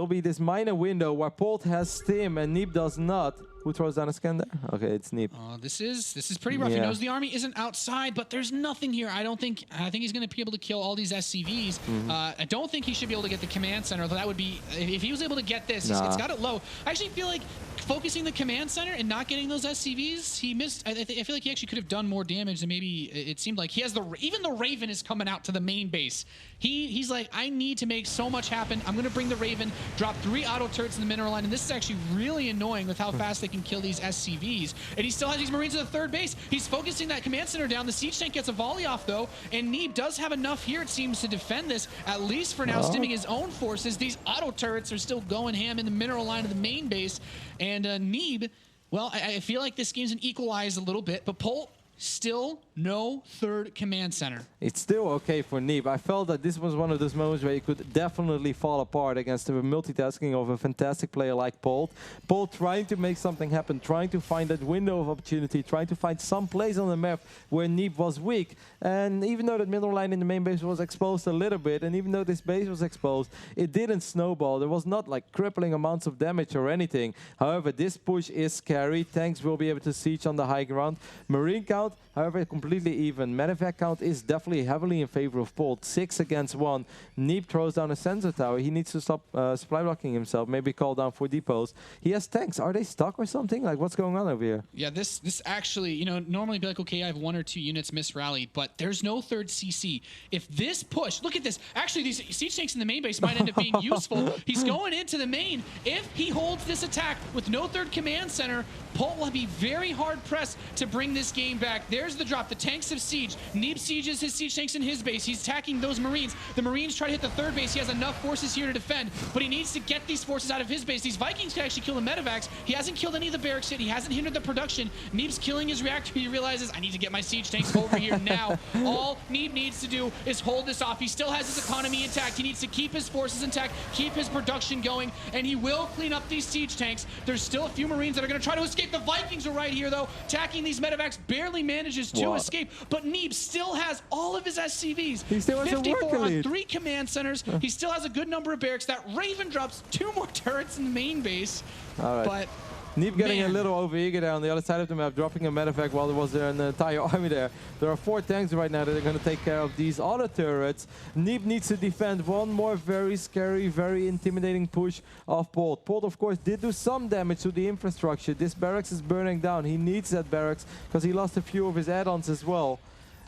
[SPEAKER 1] be this minor window where Polt has stim and Neeb does not. Who throws down a scan there? Okay, it's Neeb.
[SPEAKER 2] This is pretty rough. He knows the army isn't outside, but there's nothing here. I think he's going to be able to kill all these SCVs. I don't think he should be able to get the command center. That would be, if he was able to get this, it's got it low. I actually feel like focusing the command center and not getting those SCVs, he missed. I feel like he actually could have done more damage than maybe it seemed like. He has even the Raven is coming out to the main base. He's like, I need to make so much happen. I'm going to bring the Raven, drop 3 auto turrets in the mineral line, and this is actually really annoying with how fast they can kill these SCVs. And he still has these Marines at the third base. He's focusing that command center down. The siege tank gets a volley off though, and Neeb does have enough here, it seems, to defend this, at least for now, stimming his own forces. These auto turrets are still going ham in the mineral line of the main base. And Neeb, well, I feel like this game's an equalize a little bit, but Polt, still no third command center.
[SPEAKER 1] It's still okay for Neeb. I felt that this was one of those moments where he could definitely fall apart against the multitasking of a fantastic player like Polt. Polt trying to make something happen, trying to find that window of opportunity, trying to find some place on the map where Neeb was weak. And even though that middle line in the main base was exposed a little bit, and even though this base was exposed, it didn't snowball. There was not like crippling amounts of damage or anything. However, this push is scary. Tanks will be able to siege on the high ground. Marine count, however, completely even. Medevac count is definitely heavily in favor of Polt. 6 against 1. Neeb throws down a sensor tower. He needs to stop supply blocking himself. Maybe call down 4 depots. He has tanks. Are they stuck or something? Like, what's going on over here?
[SPEAKER 2] Yeah, this actually, you know, normally be like, okay, I have 1 or 2 units misrallied, but there's no third CC. If this push, look at this. Actually, these siege tanks in the main base might end up being useful. He's going into the main. If he holds this attack with no third command center, Polt will be very hard pressed to bring this game back. There's the drop. The tanks have siege. Neeb sieges his siege tanks in his base. He's attacking those Marines. The Marines try to hit the third base. He has enough forces here to defend, but he needs to get these forces out of his base. These Vikings can actually kill the medevacs. He hasn't killed any of the barracks yet. He hasn't hindered the production. Neeb's killing his reactor. He realizes, I need to get my siege tanks over here now. All Neeb needs to do is hold this off. He still has his economy intact. He needs to keep his forces intact, keep his production going, and he will clean up these siege tanks. There's still a few Marines that are going to try to escape. The Vikings are right here, though. Attacking these medevacs, barely manages to escape, but Neeb still has all of his SCVs.
[SPEAKER 1] He still has
[SPEAKER 2] 54
[SPEAKER 1] a
[SPEAKER 2] on 3 command centers. He still has a good number of barracks. That Raven drops 2 more turrets in the main base.
[SPEAKER 1] All right.
[SPEAKER 2] But
[SPEAKER 1] Neeb getting a little overeager there on the other side of the map, dropping a medevac while there was an entire army there. There are 4 tanks right now that are going to take care of these auto turrets. Neeb needs to defend one more very scary, very intimidating push of Polt. Polt, of course, did do some damage to the infrastructure. This barracks is burning down. He needs that barracks because he lost a few of his add-ons as well.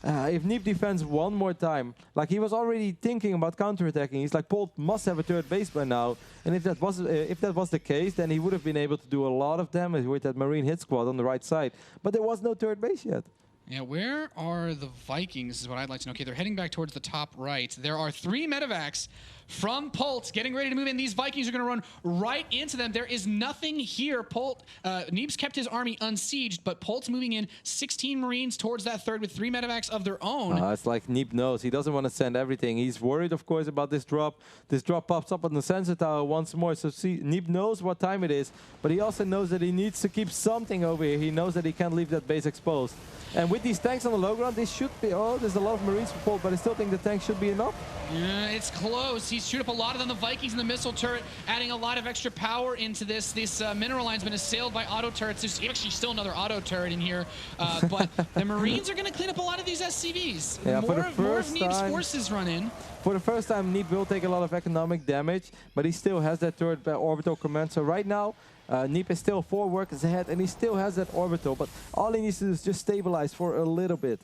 [SPEAKER 1] If Neeb defends one more time, like he was already thinking about counterattacking, he's like, Polt must have a third base by now. And if that was the case, then he would have been able to do a lot of damage with that Marine hit squad on the right side. But there was no third base yet.
[SPEAKER 2] Yeah, where are the Vikings is what I'd like to know. Okay, they're heading back towards the top right. There are 3 medevacs from Polt getting ready to move in. These Vikings are going to run right into them. There is nothing here. Polt, Neeb's kept his army unsieged, but Polt's moving in 16 Marines towards that third with 3 medevacs of their own.
[SPEAKER 1] It's like Neeb knows. He doesn't want to send everything. He's worried, of course, about this drop. This drop pops up on the sensor tower once more. So Neeb knows what time it is, but he also knows that he needs to keep something over here. He knows that he can't leave that base exposed. And with these tanks on the low ground, this should be... Oh, there's a lot of Marines for Polt, but I still think the tank should be enough.
[SPEAKER 2] Yeah, it's close. He SCVs, shoot up a lot of them. The Vikings and the missile turret adding a lot of extra power into this. This mineral line's been assailed by auto turrets. There's actually still another auto turret in here, but the Marines are going to clean up a lot of these SCVs.
[SPEAKER 1] Yeah,
[SPEAKER 2] more of Neeb's forces run in.
[SPEAKER 1] For the first time, Neeb will take a lot of economic damage, but he still has that turret orbital command. So right now, Neeb is still 4 workers ahead, and he still has that orbital, but all he needs to do is just stabilize for a little bit.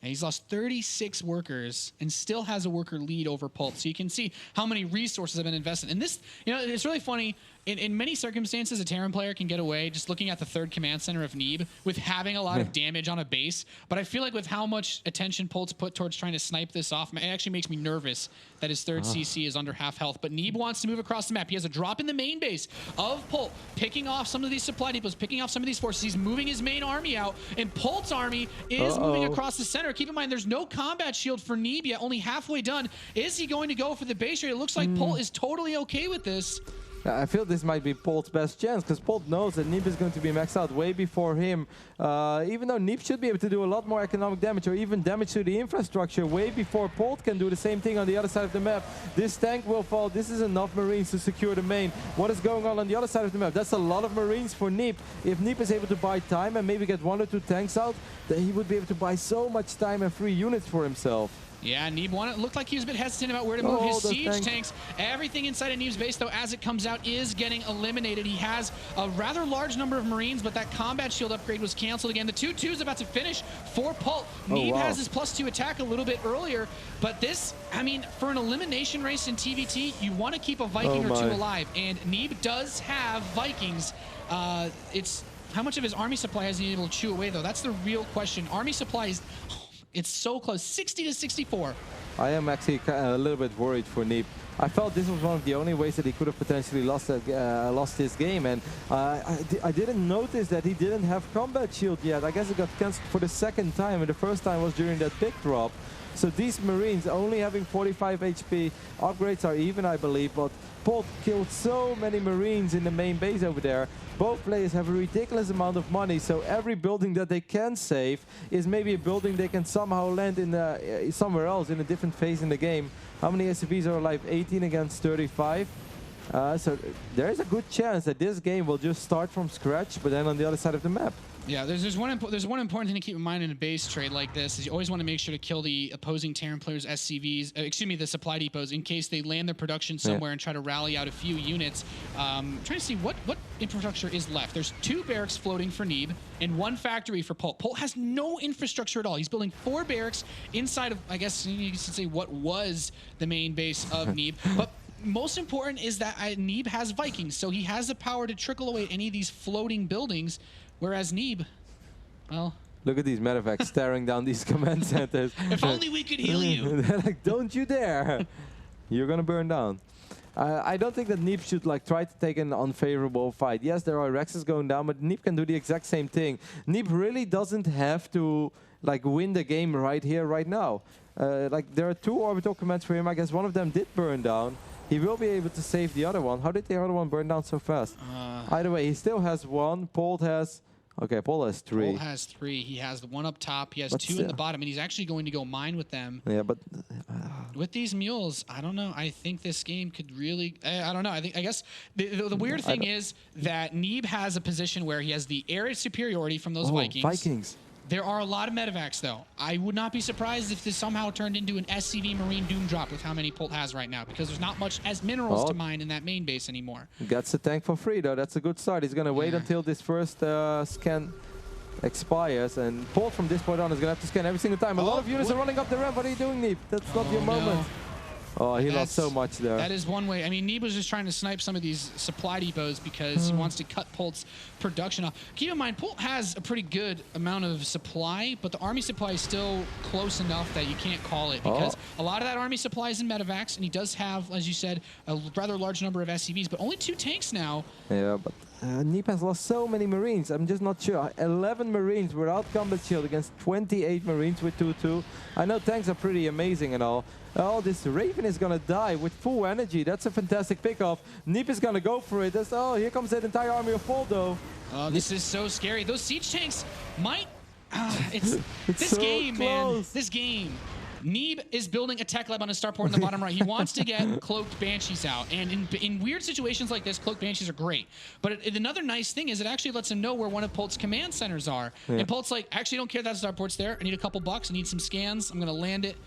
[SPEAKER 2] And he's lost 36 workers and still has a worker lead over Polt. So you can see how many resources have been invested. And this, you know, it's really funny. In many circumstances, a Terran player can get away just looking at the 3rd command center of Neeb with having a lot of damage on a base. But I feel like with how much attention Polt's put towards trying to snipe this off, it actually makes me nervous that his 3rd CC is under half health. But Neeb wants to move across the map. He has a drop in the main base of Polt, picking off some of these supply depots, picking off some of these forces. He's moving his main army out, and Polt's army is moving across the center. Keep in mind, there's no combat shield for Neeb yet, only halfway done. Is he going to go for the base rate? It looks like Polt is totally okay with this.
[SPEAKER 1] I feel this might be Polt's best chance, because Polt knows that Neeb is going to be maxed out way before him. Even though Neeb should be able to do a lot more economic damage, or even damage to the infrastructure, way before Polt can do the same thing on the other side of the map. This tank will fall. This is enough Marines to secure the main. What is going on the other side of the map? That's a lot of Marines for Neeb. If Neeb is able to buy time and maybe get 1 or 2 tanks out, then he would be able to buy so much time and free units for himself.
[SPEAKER 2] Yeah, Neeb looked like he was a bit hesitant about where to move his siege tanks. Everything inside of Neeb's base, though, as it comes out, is getting eliminated. He has a rather large number of Marines, but that combat shield upgrade was canceled again. The 2-2 is about to finish for Polt. Neeb has his +2 attack a little bit earlier, but this, I mean, for an elimination race in TVT, you want to keep a Viking or 2 alive, and Neeb does have Vikings. It's how much of his army supply has he been able to chew away, though? That's the real question. Army supply is... It's so close, 60 to 64.
[SPEAKER 1] I am actually a little bit worried for Neeb. I felt this was one of the only ways that he could have potentially lost this game, and I didn't notice that he didn't have combat shield yet. I guess it got cancelled for the 2nd time, and the first time was during that big drop. So these Marines only having 45 HP, upgrades are even, I believe, but Polt killed so many Marines in the main base over there. Both players have a ridiculous amount of money, so every building that they can save is maybe a building they can somehow land in somewhere else in a different phase in the game. How many SCVs are alive? 18 against 35. So there is a good chance that this game will just start from scratch, but then on the other side of the map.
[SPEAKER 2] Yeah, there's one important thing to keep in mind in a base trade like this is you always want to make sure to kill the opposing Terran players' SCVs, excuse me, the supply depots, in case they land their production somewhere and try to rally out a few units. Trying to see what infrastructure is left. There's 2 barracks floating for Neeb and 1 factory for Polt. Polt has no infrastructure at all. He's building 4 barracks inside of, I guess you could say, what was the main base of Neeb. But most important is that Neeb has Vikings, so he has the power to trickle away any of these floating buildings. Whereas Neeb, well...
[SPEAKER 1] Look at these medevacs staring down these command centers.
[SPEAKER 2] If only we could heal you.
[SPEAKER 1] They're like, don't you dare. You're going to burn down. I don't think that Neeb should try to take an unfavorable fight. Yes, there are Rexes going down, but Neeb can do the exact same thing. Neeb really doesn't have to win the game right here, right now. There are 2 orbital commands for him. I guess one of them did burn down. He will be able to save the other one. How did the other one burn down so fast? Either way, he still has 1. Polt has... Okay, Polt has 3.
[SPEAKER 2] Polt has 3. He has the 1 up top. He has 2 at the bottom, and he's actually going to go mine with them.
[SPEAKER 1] Yeah, but...
[SPEAKER 2] with these mules, I don't know. I think this game could really... I don't know. I guess the weird thing is that Neeb has a position where he has the air superiority from those Vikings. There are a lot of medevacs, though. I would not be surprised if this somehow turned into an SCV Marine Doom drop with how many Polt has right now, because there's not much as minerals to mine in that main base anymore.
[SPEAKER 1] Gets the tank for free, though. That's a good start. He's going to wait until this first scan expires, and Polt from this point on is going to have to scan every single time. A lot of units are running up the ramp. What are you doing, Neeb? That's not your moment. Oh, he lost so much there.
[SPEAKER 2] That is one way. I mean, Neeb was just trying to snipe some of these supply depots because he wants to cut Polt's production off. Keep in mind, Polt has a pretty good amount of supply, but the army supply is still close enough that you can't call it, because a lot of that army supply is in medevacs, and he does have, as you said, a rather large number of SCVs, but only 2 tanks now.
[SPEAKER 1] Yeah, but Neeb has lost so many Marines. I'm just not sure. 11 Marines without combat shield against 28 Marines with 2-2. I know tanks are pretty amazing and all. Oh, this Raven is going to die with full energy. That's a fantastic pickoff. Neeb is going to go for it. Here comes that entire army of Polt, though.
[SPEAKER 2] Oh, this is so scary. Those siege tanks might... it's this
[SPEAKER 1] so
[SPEAKER 2] game,
[SPEAKER 1] close.
[SPEAKER 2] man. This game. Neeb is building a tech lab on his starport in the bottom right. He wants to get Cloaked Banshees out. And in weird situations like this, Cloaked Banshees are great. But another nice thing is it actually lets him know where one of Polt's command centers are. Yeah. And Polt's like, actually, I don't care that starport's there. I need a couple bucks. I need some scans. I'm going to land it.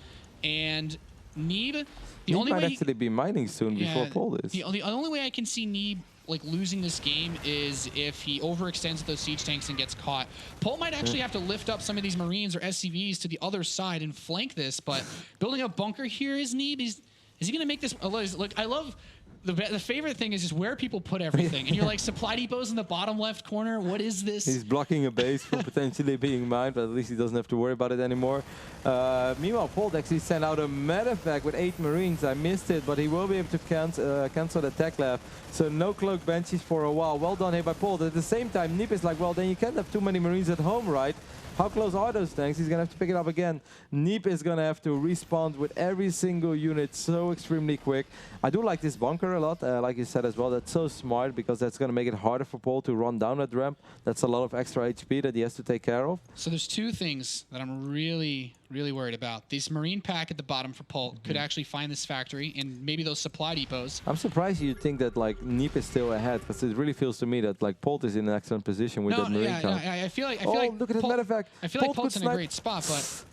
[SPEAKER 2] And Neeb, the only way
[SPEAKER 1] might actually be mining soon before Polt is.
[SPEAKER 2] The only way I can see Neeb like losing this game is if he overextends with those siege tanks and gets caught. Polt might actually have to lift up some of these Marines or SCVs to the other side and flank this, but building a bunker here is Neeb. Is he going to make this? Look, I love the favorite thing is just where people put everything. And you're like, supply depots in the bottom left corner. What is this?
[SPEAKER 1] He's blocking a base from potentially being mined, but at least he doesn't have to worry about it anymore. Meanwhile, Polt actually sent out a medevac with 8 Marines. I missed it, but he will be able to cancel the tech lab. So no Cloaked Banshees for a while. Well done here by Polt. At the same time, Neeb is like, well, then you can't have too many Marines at home, right? How close are those tanks? He's going to have to pick it up again. Neeb is going to have to respawn with every single unit so extremely quick. I do like this bunker a lot, like you said as well. That's so smart because that's going to make it harder for Polt to run down that ramp. That's a lot of extra HP that he has to take care of.
[SPEAKER 2] So there's 2 things that I'm really worried about. This Marine pack at the bottom for Polt could actually find this factory and maybe those supply depots.
[SPEAKER 1] I'm surprised you think that like Neeb is still ahead because it really feels to me that like Polt is in an excellent position with that Marine count.
[SPEAKER 2] I feel like
[SPEAKER 1] look at his medevac.
[SPEAKER 2] I feel like Polt's in a great spot, but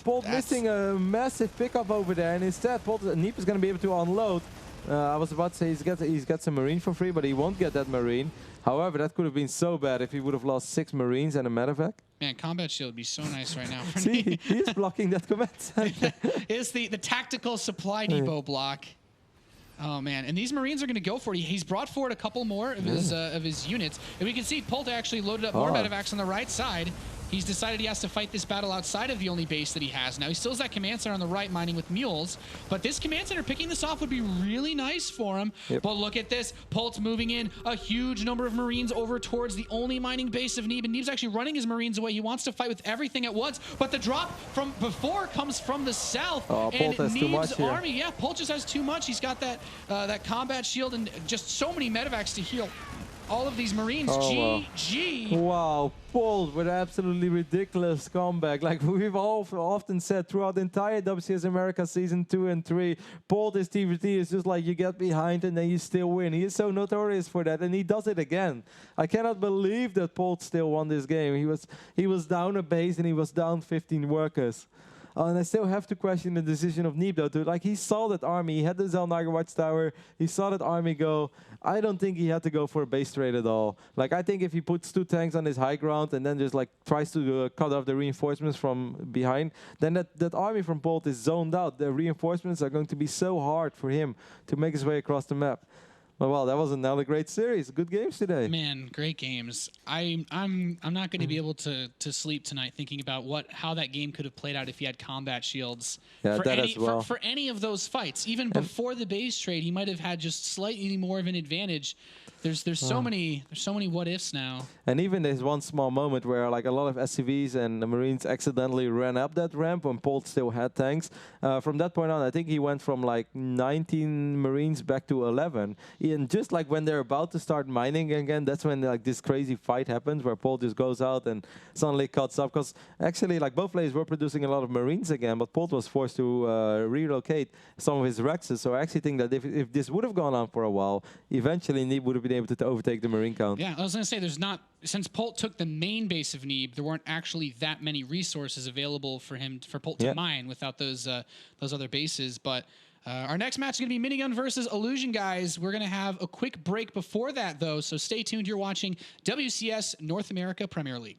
[SPEAKER 1] Polt missing a massive pickup over there, and instead Neeb is going to be able to unload. I was about to say he's got some Marine for free, but he won't get that Marine. However, that could have been so bad if he would have lost 6 Marines and a medevac.
[SPEAKER 2] Man, combat shield would be so nice right now for
[SPEAKER 1] See, he is blocking that command center.
[SPEAKER 2] It's the tactical supply depot block. Oh man, and these Marines are going to go for it. He's brought forward a couple more of his units, and we can see Polt actually loaded up more medevacs on the right side. He's decided he has to fight this battle outside of the only base that he has now. He still has that command center on the right mining with mules, but this command center picking this off would be really nice for him. Yep. But look at this. Polt's moving in a huge number of Marines over towards the only mining base of Neeb, and Neeb's actually running his Marines away. He wants to fight with everything at once, but the drop from before comes from the south, and Neeb's army, Polt just has too much. He's got that combat shield and just so many medevacs to heal all of these Marines. GG.
[SPEAKER 1] Wow, Polt with absolutely ridiculous comeback. Like we've often said throughout the entire WCS America Season 2 and 3, Polt's TVT is just like you get behind and then you still win. He is so notorious for that, and he does it again. I cannot believe that Polt still won this game. He was down a base and he was down 15 workers. And I still have to question the decision of Neeb, though. Like, he saw that army. He had the Zelnaga Watchtower. He saw that army go. I don't think he had to go for a base trade at all. Like, I think if he puts 2 tanks on his high ground and then just, like, tries to cut off the reinforcements from behind, then that army from Polt is zoned out. The reinforcements are going to be so hard for him to make his way across the map. Well, that was another great series. Good games today.
[SPEAKER 2] Man, great games. I'm not going to be able to sleep tonight thinking about how that game could have played out if he had combat shields.
[SPEAKER 1] Yeah,
[SPEAKER 2] for any of those fights. Even before the base trade, he might have had just slightly more of an advantage. There's so many what ifs now.
[SPEAKER 1] And even there's one small moment where like a lot of SCVs and the Marines accidentally ran up that ramp when Polt still had tanks. From that point on, I think he went from like 19 Marines back to 11. And just like when they're about to start mining again, that's when like this crazy fight happens where Polt just goes out and suddenly cuts up. Because actually like both players were producing a lot of Marines again, but Polt was forced to relocate some of his Rexes. So I actually think that if this would have gone on for a while, eventually Neeb would have been able to overtake the Marine count.
[SPEAKER 2] Yeah, I was going to say, since Polt took the main base of Neeb, there weren't actually that many resources available for Polt to mine without those other bases. But our next match is going to be Minigun versus Illusion, guys. We're going to have a quick break before that, though, so stay tuned. You're watching WCS North America Premier League.